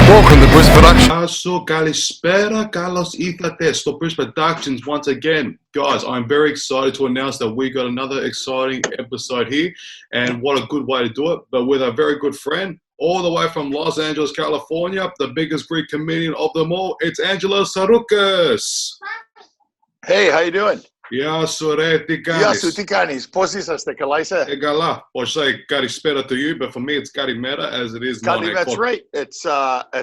Welcome to Briz Productions. So, Kalispera, Carlos ήρθατε στο Briz Productions once again. Guys, I'm very excited to announce that we got another exciting episode here, and what a good way to do it, but with a very good friend, all the way from Los Angeles, California, the biggest Greek comedian of them all, it's Angelo Tsarouchas. Hey, how you doing? Γεια σου ρε, τι κάνεις? Γεια σου, τι κάνεις? Πώς είσαστε, καλά είσαι? Καλά. Or say Kalispera to you, but for me it's Kalimera as it is known. That's right. It's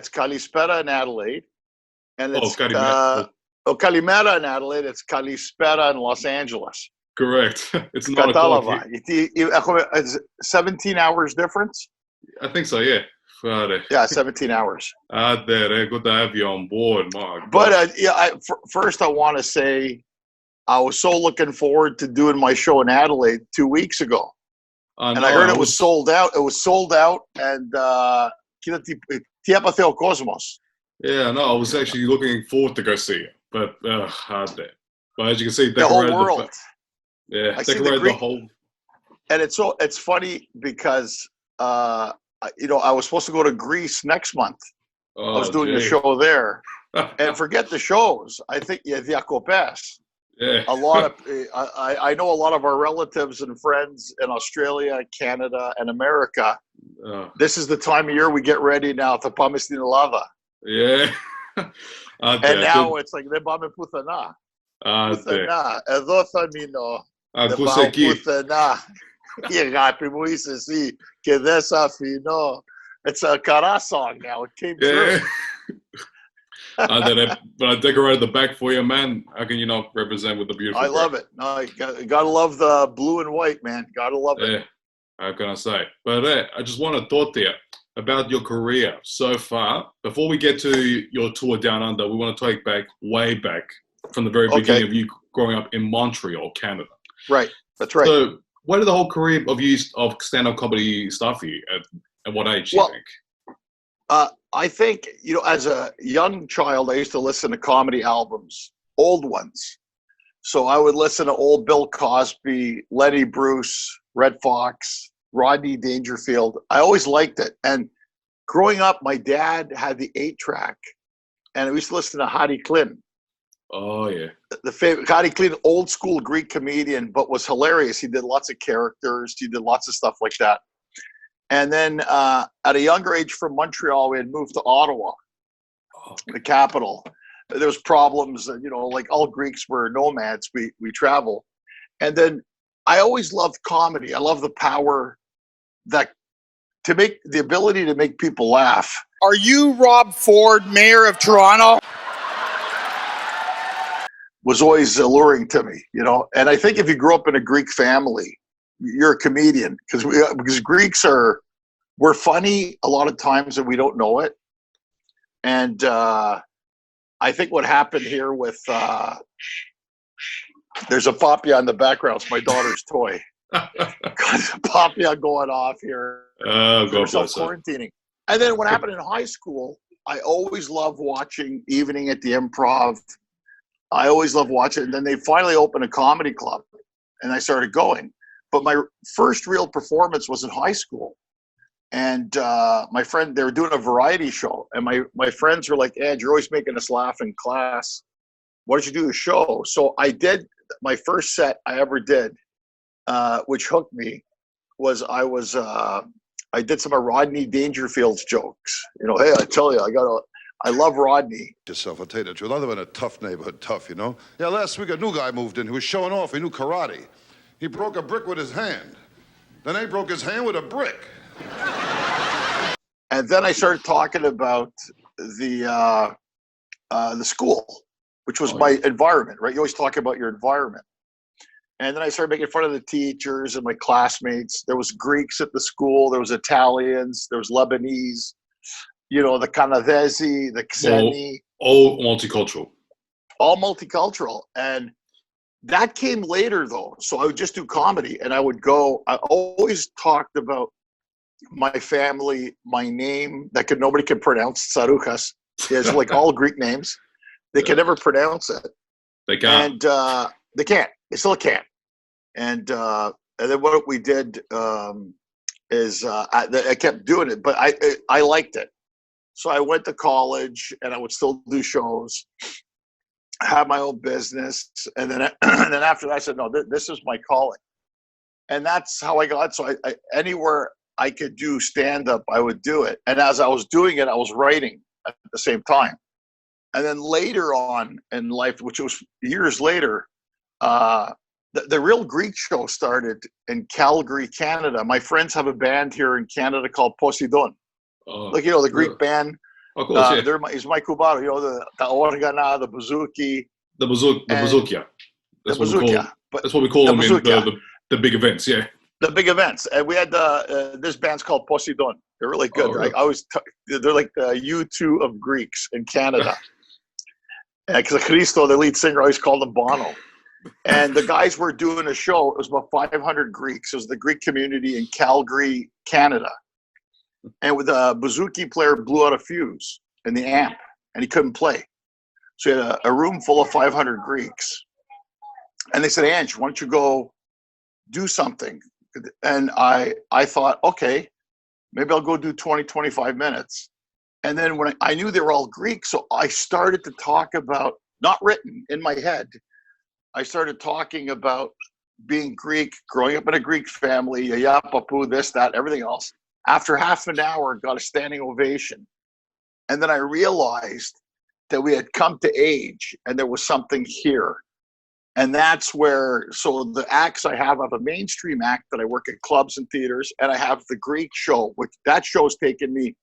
Kalispera in Adelaide. And it's Kalimera. Kalimera in Adelaide. It's Kalispera in Los Angeles. Correct. It's not a call. It's 17 hours difference? I think so, yeah. Yeah, 17 hours. Good to have you on board, Mark. But first I want to say I was so looking forward to doing my show in Adelaide 2 weeks ago. And I heard it was sold out. It was sold out, and Tiapa Theo Cosmos. Yeah, no, I was actually looking forward to go see it. But hard there. But as you can see, the whole world. Decorated the whole. And it's funny because I was supposed to go to Greece next month. I was doing a show there. And forget the shows. I think Diakopes. Yeah. A lot of I know a lot of our relatives and friends in Australia, Canada, and America. This is the time of year we get ready now to Pamistina Lava. Yeah. And now it's like Nebame Puthana. Puthana. Εδώ θα μείνω. Ακούς εκεί. Puthana. Η αγάπη μου είσαι εσύ και δεν σ' αφήνω. It's a Kara song now. It came through. But I decorated the back for you, man. How can you not represent with the beautiful? I love it. No, you gotta love the blue and white, man. Gotta love it. Yeah, how can I say? But I just want to talk to you about your career so far. Before we get to your tour down under, we want to take back way back from the very beginning of you growing up in Montreal, Canada. Right. That's right. So, where did the whole career of you of stand-up comedy start for you? At what age do you think? I think, as a young child, I used to listen to comedy albums, old ones. So I would listen to old Bill Cosby, Lenny Bruce, Red Fox, Rodney Dangerfield. I always liked it. And growing up, my dad had the 8-track, and I used to listen to Hadi Klin. Oh, yeah. The favorite Hadi Klin, old school Greek comedian, but was hilarious. He did lots of characters. He did lots of stuff like that. And then at a younger age from Montreal, we had moved to Ottawa, the capital. There was problems, like all Greeks were nomads. We travel. And then I always loved comedy. I love the power the ability to make people laugh. Are you Rob Ford, mayor of Toronto? Was always alluring to me, And I think if you grew up in a Greek family, you're a comedian because Greeks we're funny a lot of times and we don't know it. And I think what happened here with there's a Papia in the background. It's my daughter's toy. Papia going off here. Self-quarantining. And then what happened in high school, I always loved watching Evening at the Improv. I always loved watching it. And then they finally opened a comedy club and I started going. But my first real performance was in high school. And my friend, they were doing a variety show. And my friends were like, Ed, you're always making us laugh in class. Why don't you do a show? So I did my first set I ever did, which hooked me, was I did some of Rodney Dangerfield's jokes. Hey, I tell you, I love Rodney. Yourself, I'll tell you the truth. I live in a tough neighborhood, Yeah, last week a new guy moved in. He was showing off. He knew karate. He broke a brick with his hand. Then he broke his hand with a brick. And then I started talking about the school, which was my environment, right? You always talk about your environment. And then I started making fun of the teachers and my classmates. There was Greeks at the school. There was Italians. There was Lebanese. The Canadesi, the Kseni. All multicultural. All multicultural. And that came later, though. So I would just do comedy, and I always talked about my family, my name that nobody could pronounce, Tsarouchas. It's like all Greek names. They can never pronounce it. They can't. And they can't. They still can't. And then what we did is I kept doing it, but I liked it. So I went to college, and I would still do shows, have my own business, and then after that, I said, no, this is my calling, and that's how I got. So I anywhere I could do stand-up, I would do it, and as I was doing it, I was writing at the same time. And then later on in life, which was years later, the real Greek show started in Calgary, Canada. My friends have a band here in Canada called Poseidon. Like, the Greek band. Of course, yeah. It's my Kubaro, the organa, the bouzouki. The bouzoukia. That's what we call them in the big events, yeah. The big events. And we had this band's called Poseidon. They're really good. Really? They're like the U2 of Greeks in Canada. Because Christo, the lead singer, always called them Bono. And the guys were doing a show. It was about 500 Greeks. It was the Greek community in Calgary, Canada. And with a bouzouki player blew out a fuse in the amp, and he couldn't play. So he had a room full of 500 Greeks. And they said, Ange, why don't you go do something? And I thought, okay, maybe I'll go do 20, 25 minutes. And then when I knew they were all Greek, so I started to talk about, not written, in my head, I started talking about being Greek, growing up in a Greek family, yaya, papu, this, that, everything else. After half an hour, got a standing ovation. And then I realized that we had come to age and there was something here. And that's where, so the acts I have a mainstream act that I work at clubs and theaters, and I have the Greek show, which that show's taken me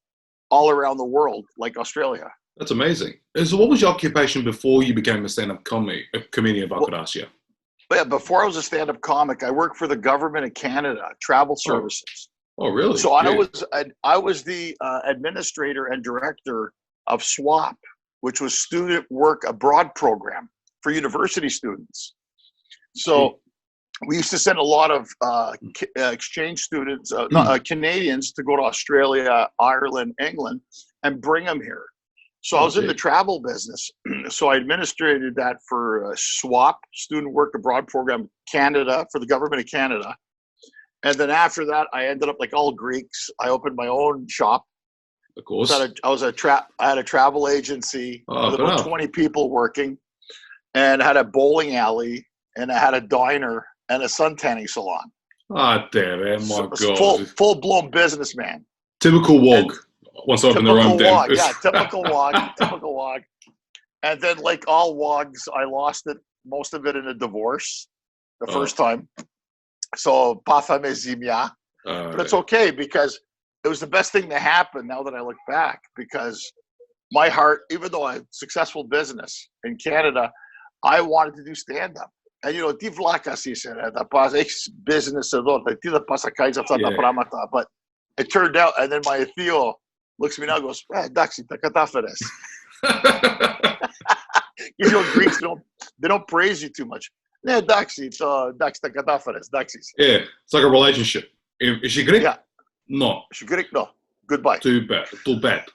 all around the world, like Australia. That's amazing. So what was your occupation before you became a stand-up comedian, Bakurasia? Yeah, before I was a stand-up comic, I worked for the government of Canada, travel services. Oh, really? So I was the administrator and director of SWAP, which was Student Work Abroad program for university students. So we used to send a lot of exchange students, Canadians, to go to Australia, Ireland, England, and bring them here. So I was in the travel business. So I administrated that for SWAP, Student Work Abroad program, Canada, for the government of Canada. And then after that, I ended up like all Greeks. I opened my own shop. Of course. I had a travel agency with about 20 people working, and I had a bowling alley, and I had a diner and a sun tanning salon. Ah, damn it, my God. Full blown businessman. Typical WOG. Once open their own den. Yeah, typical WOG. And then, like all WOGs, I lost most of it in a divorce the first time. So, pas famille zimia. But it's okay, because it was the best thing to happen now that I look back, because my heart, even though I had successful business in Canada, I wanted to do stand-up. And, ti vlaka si se, business, but it turned out, and then my Theo looks at me now and goes, Daxi, takataferes. Greeks, they don't praise you too much. Yeah, Daxi, it's takataferes, Daxis. Yeah, it's like a relationship. Is she Greek? Yeah. No. Is she Greek? No. Goodbye. Too bad. Too bad.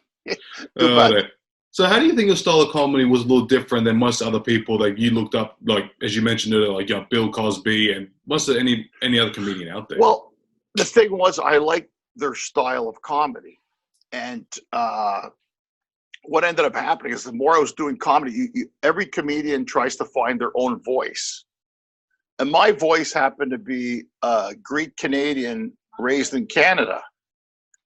Too bad. So how do you think your style of comedy was a little different than most other people that you looked up, like, as you mentioned earlier, like Bill Cosby and most of any other comedian out there? Well, the thing was, I liked their style of comedy. And what ended up happening is the more I was doing comedy, every comedian tries to find their own voice. And my voice happened to be Greek Canadian raised in Canada.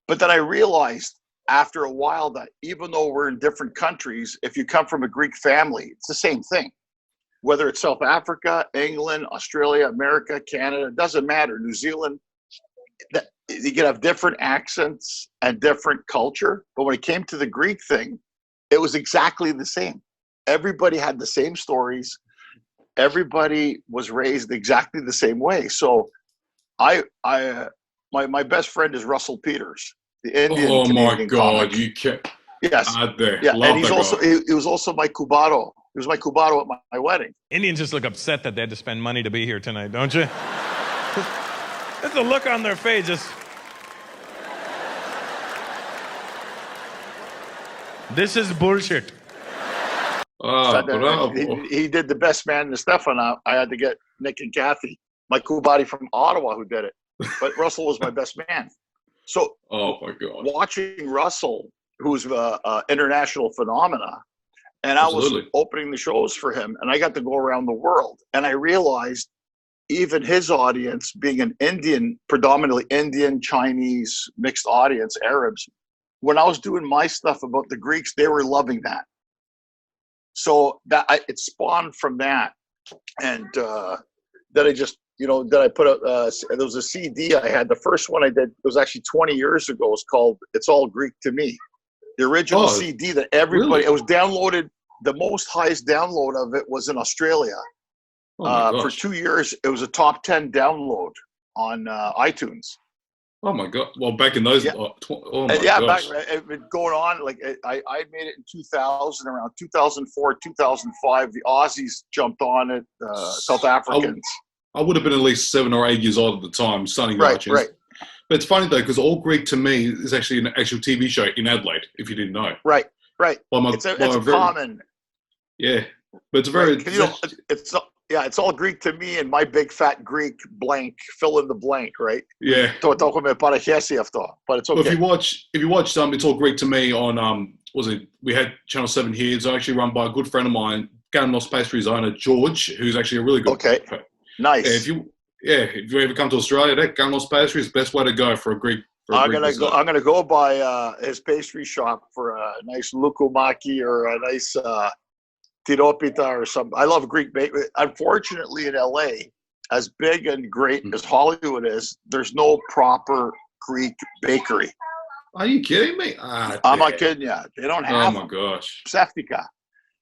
But then I realized after a while that even though we're in different countries, if you come from a Greek family, it's the same thing. Whether it's South Africa, England, Australia, America, Canada, it doesn't matter, New Zealand, you can have different accents and different culture. But when it came to the Greek thing, it was exactly the same. Everybody had the same stories. Everybody was raised exactly the same way. So my best friend is Russell Peters, the Indian. Oh my God, comic. You can't. Yes. Yeah, and he was also my Kubaro. He was my Kubaro at my wedding. Indians just look upset that they had to spend money to be here tonight, don't you? There's a look on their face, this is bullshit. He did the best man in the Stefano. I had to get Nick and Kathy, my Kubari from Ottawa, who did it. But Russell was my best man. So oh my God, watching Russell who's international phenomena. And I was opening the shows for him, and I got to go around the world. And I realized even his audience, being an Indian, predominantly Indian, Chinese, mixed audience, Arabs, when I was doing my stuff about the Greeks, they were loving that. So it spawned from that. And then I just, then I put there was a CD I had. The first one I did, it was actually 20 years ago. It was called It's All Greek to Me. The original CD that everybody, it was downloaded, the most highest download of it was in Australia. For 2 years, it was a top 10 download on iTunes. Oh my God. Well, back in those, gosh. Back going on, like I made it in 2000, around 2004, 2005, the Aussies jumped on it, South Africans. I would have been at least 7 or 8 years old at the time, studying iTunes. Right. But it's funny though, because All Greek to Me is actually an actual TV show in Adelaide, if you didn't know. Right. It's a common. Yeah, but it's a very. It's all Greek to me, and my big fat Greek blank, fill in the blank, right? Yeah. But it's okay. Well, if you watch It's All Greek to Me on we had Channel 7 here. It's actually run by a good friend of mine, Ganos Pastries owner George, who's actually a really good. Okay. Nice. If you ever come to Australia, that Ganos Pastries is the best way to go for a Greek. I'm gonna go by his pastry shop for a nice lukumaki or a nice tiropita or something. I love Greek bakery. Unfortunately, in LA, as big and great as Hollywood is, there's no proper Greek bakery. Are you kidding me? I'm not kidding you. They don't have. Oh my gosh. Pseftika.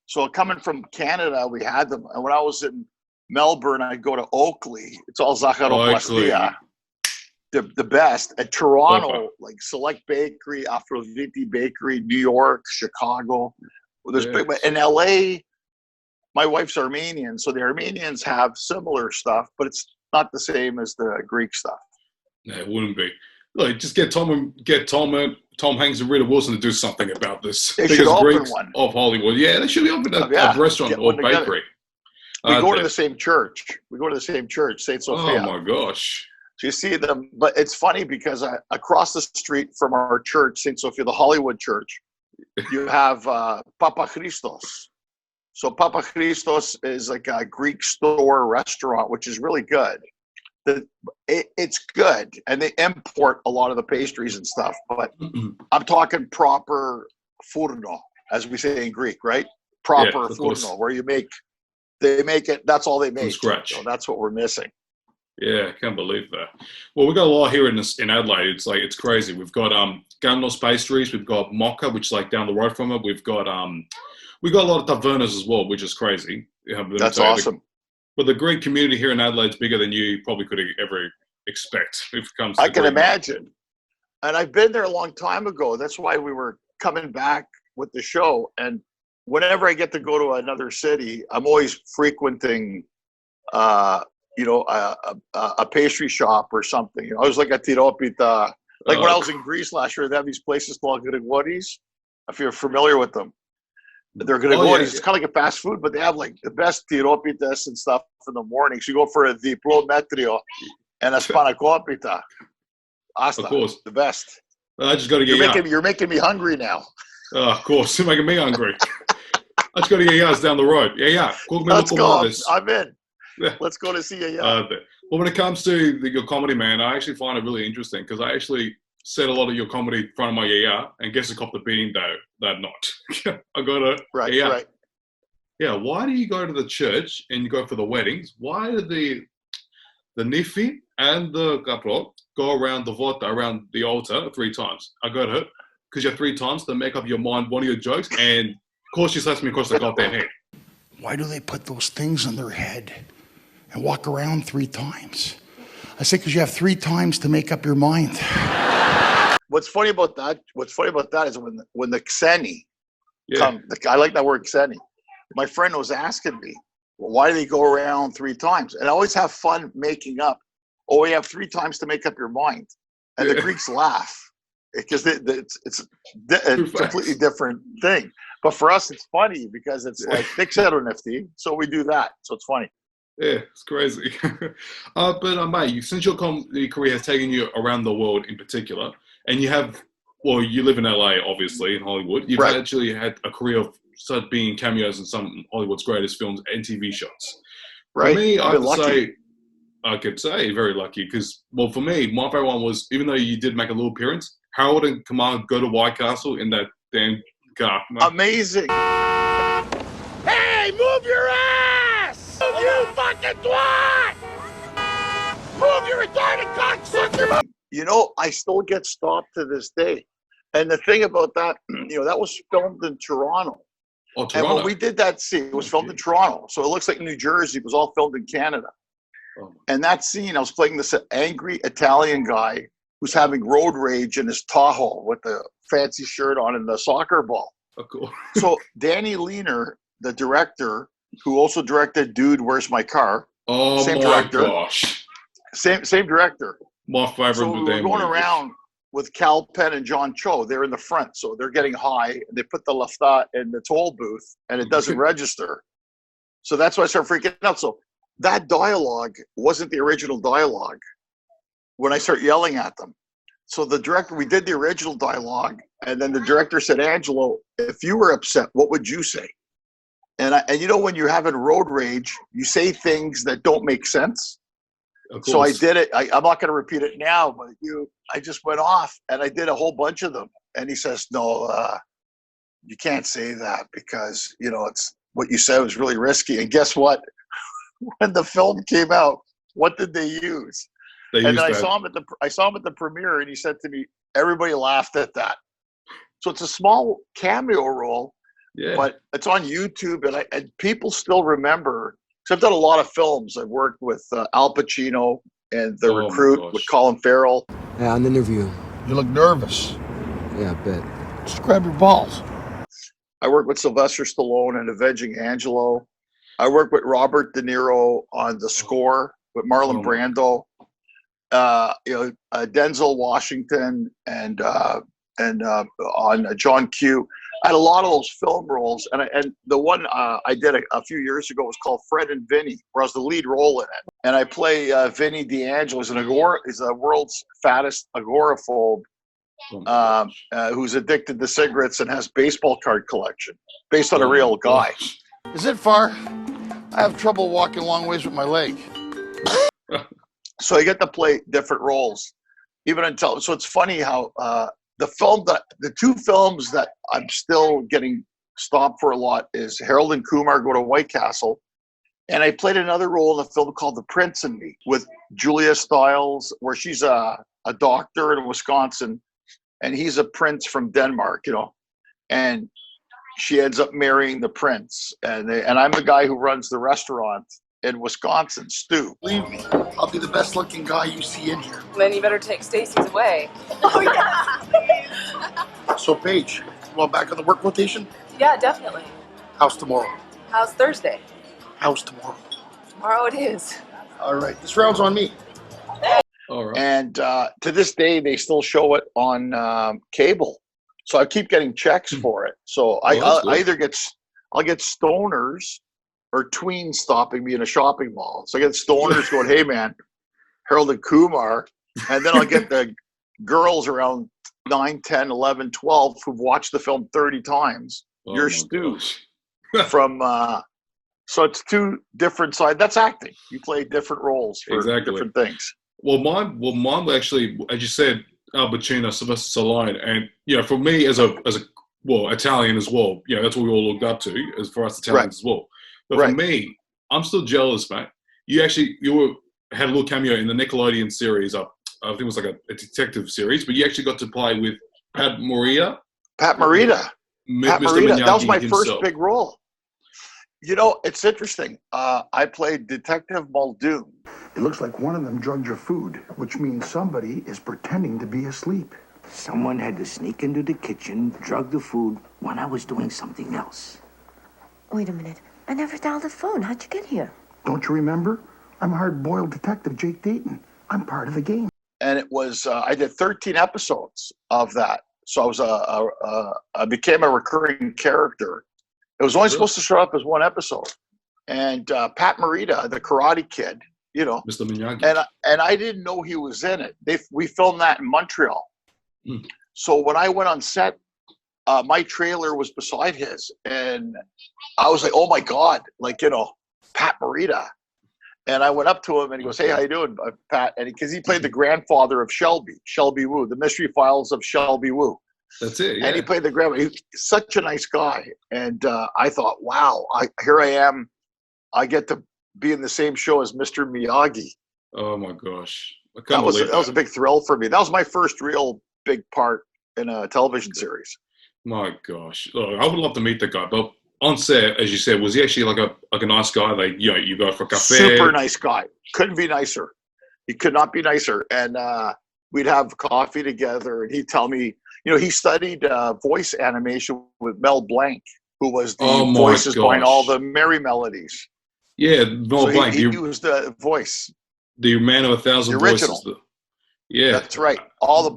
So coming from Canada, we had them. And when I was in Melbourne, I'd go to Oakley. It's all Zacharoplastia. The best. At Toronto, like Select Bakery, Aphrodite Bakery, New York, Chicago. There's big, but in LA, my wife's Armenian, so the Armenians have similar stuff, but it's not the same as the Greek stuff. No, it wouldn't be. Look, just get Tom Hanks and Rita Wilson to do something about this. They should open one of Hollywood. Yeah, they should be open a restaurant or bakery. We go to the same church. St. Sophia. Oh my gosh. So you see them, but it's funny because across the street from our church, St. Sophia, the Hollywood church, you have Papa Christos. So Papa Christos is like a Greek store restaurant, which is really good. It's good, and they import a lot of the pastries and stuff. But I'm talking proper furno, as we say in Greek, right? Proper furno, where they make it. That's all they make. From scratch. So that's what we're missing. Yeah, I can't believe that. Well, we've got a lot here in Adelaide. It's crazy. We've got Ganos Pastries. We've got Mocha, which is like down the road from it. We've got a lot of tavernas as well, which is crazy. That's awesome. But the Greek community here in Adelaide is bigger than you probably could ever expect if it comes to I can imagine. And I've been there a long time ago. That's why we were coming back with the show. And whenever I get to go to another city, I'm always frequenting a pastry shop or something. I was like a tiropita. Like when I was in Greece last year, they have these places called Grigoris, if you're familiar with them. They're Grigoris. It's kind of like a fast food, but they have like the best tiropitas and stuff in the morning. So you go for a diplometrio and a spanakopita. Asta, of course. The best. I just got to get You're making me hungry now. Of course. You're making me hungry. I just got to get Yaz down the road. Yeah. Let's go. I'm in. Let's go to see you. Well, when it comes to your comedy, man, I actually find it really interesting because I actually said a lot of your comedy in front of my yaya, and guess I copped the beating that night. I got it. Right. Yeah, why do you go to the church and you go for the weddings? Why do the nifi and the kapro go around the altar 3 times? I got it because you have 3 times to make up your mind one of your jokes, and of course she slaps me across the goddamn head. Why do they put those things on their head and walk around 3 times? I say because you have 3 times to make up your mind. What's funny about that is when the Kseni come, I like that word Kseni. My friend was asking me, well, why do they go around 3 times? And I always have fun making up. Oh, we have 3 times to make up your mind. And the Greeks laugh because it's a completely different thing. But for us, it's funny because it's like nifty, so we do that. So it's funny. Yeah, it's crazy. But mate, since your comedy career has taken you around the world in particular, and you have well, you live in LA, obviously, in Hollywood. You've actually had a career of being cameos in some of Hollywood's greatest films and TV shows. Right. For me, I could say very lucky because, well, for me, my favorite one was, even though you did make a little appearance, Harold and Kumar go to White Castle in that damn car. Amazing. Hey, move your ass! Move, you fucking twat! Move your retarded cocksucker! You know, I still get stopped to this day. And the thing about that, you know, that was filmed in Toronto. Oh, Toronto. And when we did that scene, it was filmed in Toronto. So it looks like New Jersey. It was all filmed in Canada. Oh. And that scene, I was playing this angry Italian guy who's having road rage in his Tahoe with the fancy shirt on and the soccer ball. Oh, cool. So Danny Leaner, the director, who also directed Dude, Where's My Car? Oh, same my director. gosh. Same director. My favorite. So we were going around with Cal Penn and John Cho. They're in the front, so they're getting high. And they put the leftat in the toll booth, and it doesn't register. So that's why I started freaking out. So that dialogue wasn't the original dialogue when I start yelling at them. So the director, we did the original dialogue, and then the director said, Angelo, if you were upset, what would you say? And you know, when you're having road rage, you say things that don't make sense. So I did it. I'm not going to repeat it now, but I just went off and I did a whole bunch of them. And he says, no, you can't say that because, you know, it's what you said was really risky. And guess what? When the film came out, what did they use? And then I saw him at the premiere, and he said to me, everybody laughed at that. So it's a small cameo role, but it's on YouTube, and people still remember. So I've done a lot of films. I've worked with Al Pacino and The Recruit with Colin Farrell. Yeah, on the interview. You look nervous. Yeah, I bet. Just grab your balls. I worked with Sylvester Stallone in Avenging Angelo. I worked with Robert De Niro on The Score with Marlon Brando. Denzel Washington and on John Q. I had a lot of those film roles, and the one I did a few years ago was called Fred and Vinny, where I was the lead role in it. And I play Vinny D'Angelo. He's the world's fattest agoraphobe who's addicted to cigarettes and has baseball card collection, based on a real guy. Is it far? I have trouble walking long ways with my leg. So I get to play different roles, even until. So it's funny how the two films that I'm still getting stopped for a lot is Harold and Kumar Go to White Castle, and I played another role in a film called The Prince and Me with Julia Stiles, where she's a doctor in Wisconsin, and he's a prince from Denmark, you know, and she ends up marrying the prince, and I'm the guy who runs the restaurant in Wisconsin, Stu. Believe me, I'll be the best looking guy you see in here. Then you better take Stacy's away. Oh, yeah. So, Paige, you want back on the work rotation? Yeah, definitely. How's tomorrow? How's Thursday? How's tomorrow? Tomorrow it is. All right, this round's on me. All right. And to this day, they still show it on cable. So I keep getting checks for it. So I'll get stoners or tweens stopping me in a shopping mall. So I get stoners going, hey man, Harold and Kumar. And then I'll get the girls around 9, 10, 11, 12 who've watched the film 30 times. You're Stu. From, so it's two different sides. That's acting. You play different roles for different things. Well, mine actually, as you said, Al Pacino, Sylvester Stallone, and for me as a Italian as well, that's what we all looked up to as for us Italians as well. But for me, I'm still jealous, mate. You had a little cameo in the Nickelodeon series. I think it was like a detective series, but you actually got to play with Pat Morita. Pat Morita. That was my first big role. It's interesting. I played Detective Muldoon. It looks like one of them drugged your food, which means somebody is pretending to be asleep. Someone had to sneak into the kitchen, drug the food when I was doing something else. Wait a minute. I never dialed the phone. How'd you get here? Don't you remember? I'm hard-boiled detective Jake Dayton. I'm part of the game. And it was, I did 13 episodes of that. So I became a recurring character. It was only supposed to show up as one episode. And Pat Morita, the Karate Kid, Mr. Miyagi. And I didn't know he was in it. We filmed that in Montreal. So when I went on set, my trailer was beside his, and I was like, "Oh my God!" Like, you know, Pat Morita. And I went up to him and he goes, "Hey, how you doing, Pat?" And because he played the grandfather of Shelby Woo, the Mystery Files of Shelby Woo. That's it. Yeah. And he played the grandfather. He's such a nice guy. And I thought, wow, here I am. I get to be in the same show as Mr. Miyagi. Oh my gosh. That was a big thrill for me. That was my first real big part in a television series. My gosh. Look, I would love to meet the guy, but on set, as you said, was he actually like a nice guy? Like, you know, you go for a cafe? Super nice guy. Couldn't be nicer. He could not be nicer. And we'd have coffee together, and he'd tell me, you know, he studied voice animation with Mel Blanc, who was the voices behind all the Merry Melodies. Yeah, Mel Blanc. He was the voice. The man of 1,000 voices. Yeah. That's right. All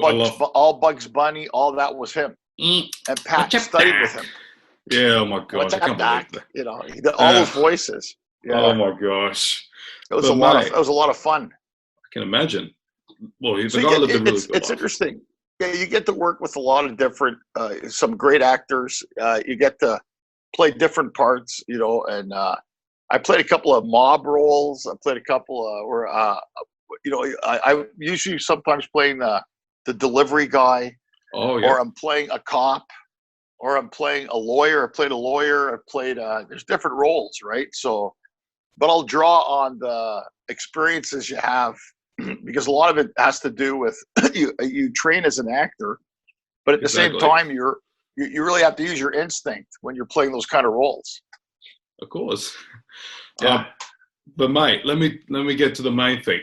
Bugs Bunny, all that was him. And Pat studied with him. Yeah, oh my gosh. I can't believe that. You know, he did all those voices. Yeah. Oh my gosh. It was a lot of fun. I can imagine. Well, the guy lived a really good life. It's interesting. Yeah, you get to work with a lot of different, some great actors. You get to play different parts, you know, and I played a couple of mob roles. I played a couple you know, I usually sometimes playing the delivery guy. Oh, yeah. Or I'm playing a cop, or I'm playing a lawyer. I played a lawyer. I played, there's different roles, right? So, but I'll draw on the experiences you have because a lot of it has to do with you train as an actor, but at the same time, you really have to use your instinct when you're playing those kind of roles. Of course. Yeah. But mate, let me get to the main thing.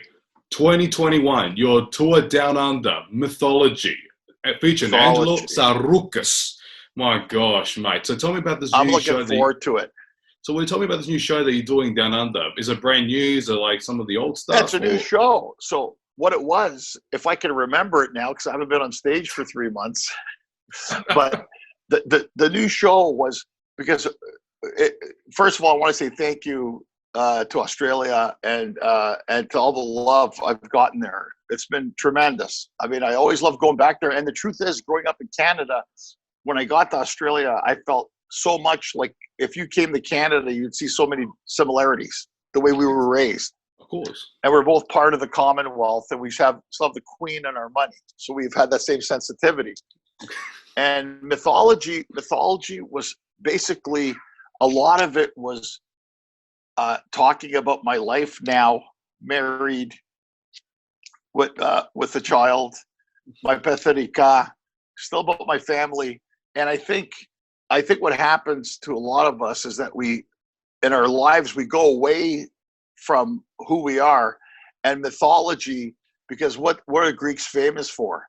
2021, your tour down under, Mythology, featuring Angelo Tsarouchas. My gosh, mate. So tell me about this new show. I'm looking forward to it. So will you tell me about this new show that you're doing down under? Is it brand new? Is it like some of the old stuff? It's a new show. So what it was, if I can remember it now, because I haven't been on stage for 3 months, but the new show was because, first of all, I want to say thank you to Australia and to all the love I've gotten there. It's been tremendous. I mean, I always love going back there. And the truth is, growing up in Canada, when I got to Australia, I felt so much like if you came to Canada, you'd see so many similarities, the way we were raised. Of course. And we're both part of the Commonwealth, and we still have the Queen in our money. So we've had that same sensitivity. And mythology was basically, a lot of it was talking about my life now, married, with a child, my Petherika, still about my family. And I think what happens to a lot of us is that in our lives, we go away from who we are, and mythology, because what are Greeks famous for?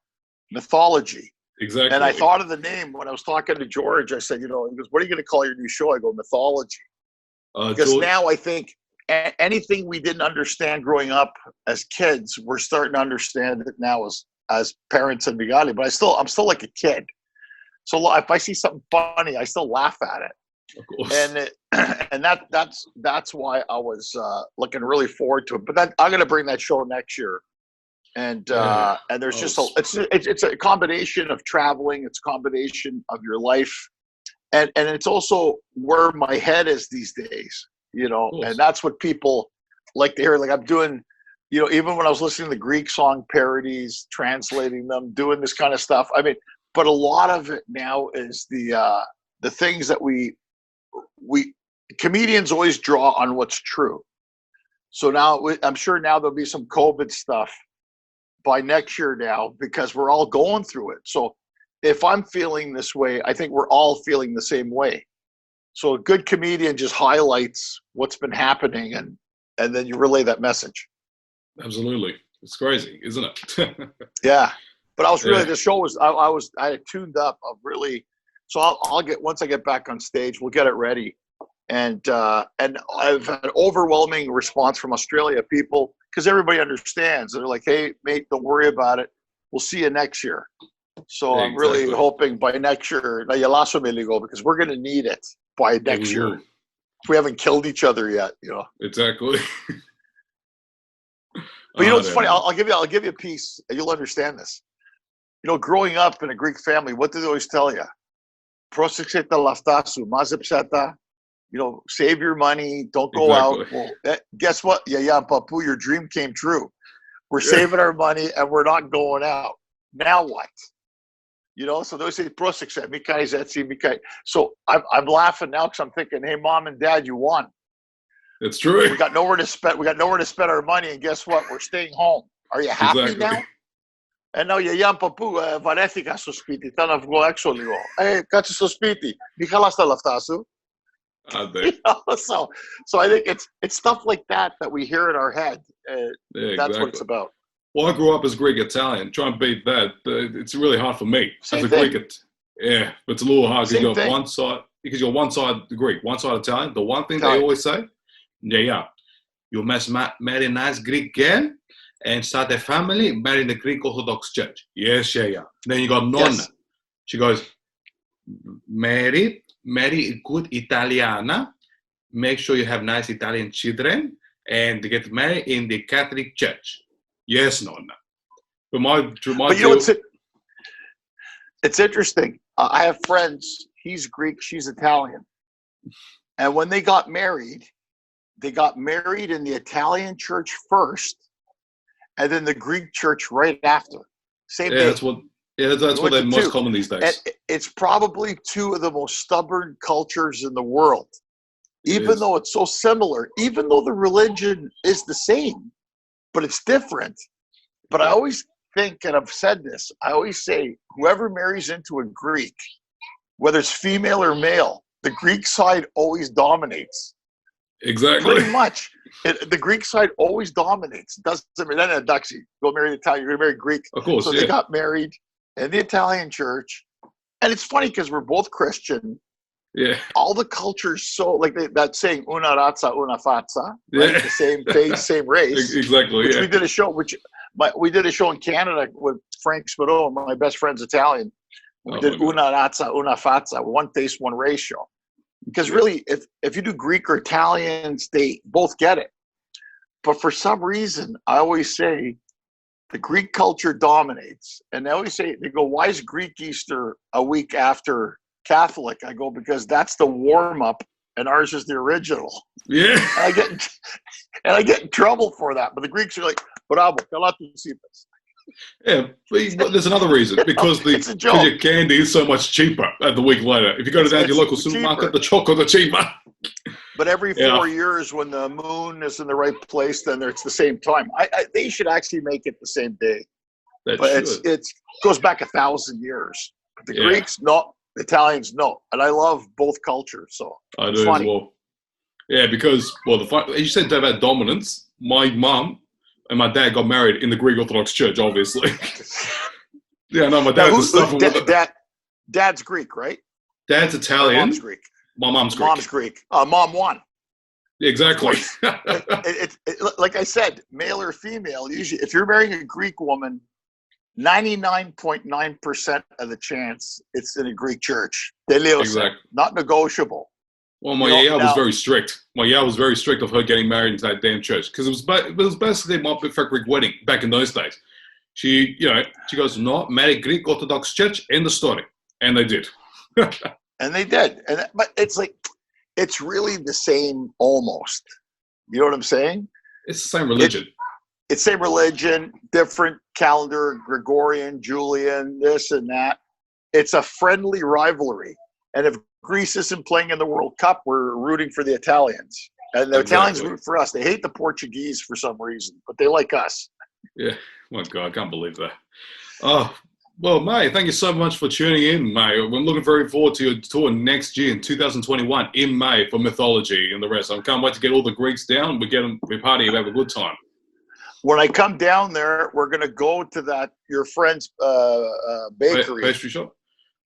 Mythology. Exactly. And I thought of the name when I was talking to George. I said, you know, he goes, "What are you going to call your new show?" I go, "Mythology." Because George, now I think anything we didn't understand growing up as kids, we're starting to understand it now as parents and Bigali. But I'm still like a kid. So if I see something funny, I still laugh at it. Of course. And that's why I was looking really forward to it. But I'm going to bring that show next year. And there's it's a combination of traveling. It's a combination of your life. And it's also where my head is these days, you know, and that's what people like to hear. Like I'm doing, you know, even when I was listening to Greek song parodies, translating them, doing this kind of stuff. I mean, but a lot of it now is the things that we comedians always draw on what's true. So now I'm sure now there'll be some COVID stuff by next year now, because we're all going through it. So if I'm feeling this way, I think we're all feeling the same way. So a good comedian just highlights what's been happening, and then you relay that message. Absolutely. It's crazy, isn't it? Yeah. But I was really, the show was, I had tuned up of really, so I'll get, once I get back on stage, we'll get it ready. And I've had overwhelming response from Australia people, because everybody understands. They're like, "Hey, mate, don't worry about it. We'll see you next year." So I'm really hoping by next year, because we're going to need it by next year. If we haven't killed each other yet, you know. Exactly. But you know, it's funny. I'll give you a piece. You'll understand this. growing up in a Greek family, what do they always tell you? Prosekseta laftasu, mazepseta. Save your money. Don't go out. Well, guess what? Yeah, Papu, your dream came true. We're saving our money and we're not going out. Now what? So they always say, prosekset, mikai zetsi, mikai. So I'm laughing now because I'm thinking, hey, mom and dad, you won. It's true. We got nowhere to spend our money, and guess what? We're staying home. Are you happy now? And now, Papu, varethika στο σπίτι. Θέλω να βγω έξω λίγο. Κάτσε στο σπίτι. Μη χαλάς τα λεφτά σου. So I think it's stuff like that we hear in our head. That's what it's about. Well, I grew up as Greek Italian. Try and beat that. It's really hard for me. Same as a thing. Greek, but it's a little hard because you're thing. one side Greek, one side Italian. The one thing Italian. they always say, you must marry a nice Greek girl and start a family, marry the Greek Orthodox Church. Yes. Then you got Nonna. Yes. She goes, marry a good Italiana, make sure you have nice Italian children, and get married in the Catholic Church. Yes, Nonna. It's interesting. I have friends. He's Greek, she's Italian. And when they got married in the Italian church first, and then the Greek church right after. Same day. That's what they're most common these days. And it's probably two of the most stubborn cultures in the world. Even though it's so similar, even though the religion is the same, but it's different. But I always think, and I've said this, I always say, whoever marries into a Greek, whether it's female or male, the Greek side always dominates. Exactly. Pretty much. The Greek side always dominates. Doesn't mean that Duxie, go marry Italian, you're going to marry Greek. Of course, so they got married in the Italian church. And it's funny because we're both Christian. Yeah. All the cultures, so like that saying, una razza, una fazza, right? The same face, same race. Exactly. We did a show, we did a show in Canada with Frank Spadone, my best friend's Italian. We did una razza, una fazza, one face, one race show. Because really, if you do Greek or Italians, they both get it. But for some reason, I always say the Greek culture dominates. And they always say, they go, why is Greek Easter a week after Catholic? I go, because that's the warm-up and ours is the original. Yeah. And I get in trouble for that. But the Greeks are like, bravo, this. Yeah, but there's another reason. Because your candy is so much cheaper at the week later. If you go down to your local supermarket, the chocolate are cheaper. But every 4 years when the moon is in the right place, then it's the same time. They should actually make it the same day. It goes back 1,000 years. The Greeks, no. The Italians, no. And I love both cultures. So I do as well. Yeah, because, you said about dominance. My mum and my dad got married in the Greek Orthodox Church, obviously. Yeah, no, my dad's Dad's Greek, right? Dad's Italian. My mom's Greek. My mom's Greek. Mom's Greek. Mom won. Exactly. Like I said, male or female, usually if you're marrying a Greek woman, 99.9% of the chance it's in a Greek church. Exactly. Not negotiable. Well, my was very strict. My was very strict of her getting married into that damn church because it was basically my perfect Greek wedding back in those days. She goes, no, marry Greek Orthodox Church, end the story. And they did. And they did. But it's like, it's really the same almost. You know what I'm saying? It's the same religion. It's same religion, different calendar, Gregorian, Julian, this and that. It's a friendly rivalry. And if Greece isn't playing in the World Cup, we're rooting for the Italians. And the Italians root for us. They hate the Portuguese for some reason, but they like us. Yeah. My God, I can't believe that. Oh, well, mate, thank you so much for tuning in, mate. I'm looking very forward to your tour next year in 2021 in May for Mythology and the rest. I can't wait to get all the Greeks down. We party, we have a good time. When I come down there, we're going to go to your friend's bakery. Pastry shop?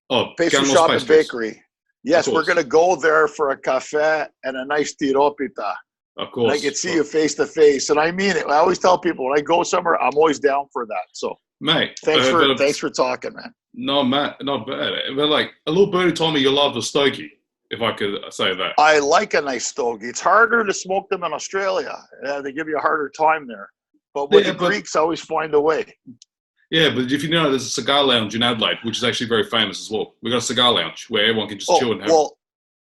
Oh, pastry shop and bakery. Yes, we're going to go there for a cafe and a nice tiropita. Of course. And I can see you face to face. And I mean it. I always tell people when I go somewhere, I'm always down for that. So, mate, thanks for talking, man. No, Matt, not bad. But like a little birdie told me you love the stogie, if I could say that. I like a nice stogie. It's harder to smoke them in Australia. They give you a harder time there. But with the Greeks, I always find a way. Yeah, but if you know, there's a cigar lounge in Adelaide, which is actually very famous as well. We've got a cigar lounge where everyone can just chill and have. Well,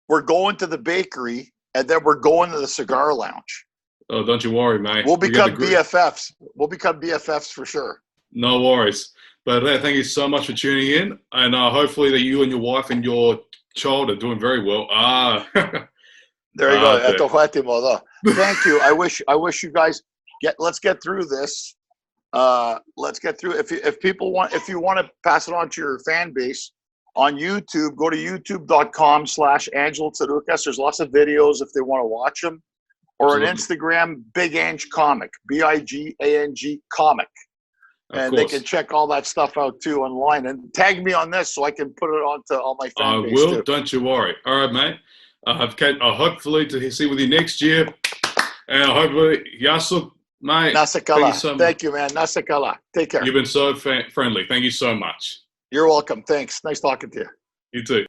we're going to the bakery, and then we're going to the cigar lounge. Oh, don't you worry, mate. We'll become BFFs. We'll become BFFs for sure. No worries. But thank you so much for tuning in, and hopefully that you and your wife and your child are doing very well. There you go. Thank you. I wish you guys let's get through this. Let's get through. If you want to pass it on to your fan base on YouTube, go to youtube.com/Angelo Tsarouchas. There's lots of videos if they want to watch them, or on Instagram, Big Ang Comic, BIGANG Comic, and they can check all that stuff out too online. And tag me on this so I can put it onto all my fan base. I will. Too. Don't you worry. All right, mate. Hopefully to see with you next year, and hopefully Yasuk. Mate, thank you, man. Nasakala. Take care. You've been so friendly. Thank you so much. You're welcome. Thanks. Nice talking to you. You too.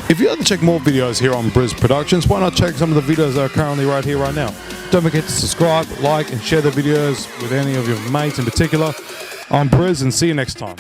If you'd like to check more videos here on Briz Productions, why not check some of the videos that are currently right here, right now? Don't forget to subscribe, like, and share the videos with any of your mates in particular. I'm Briz, and see you next time.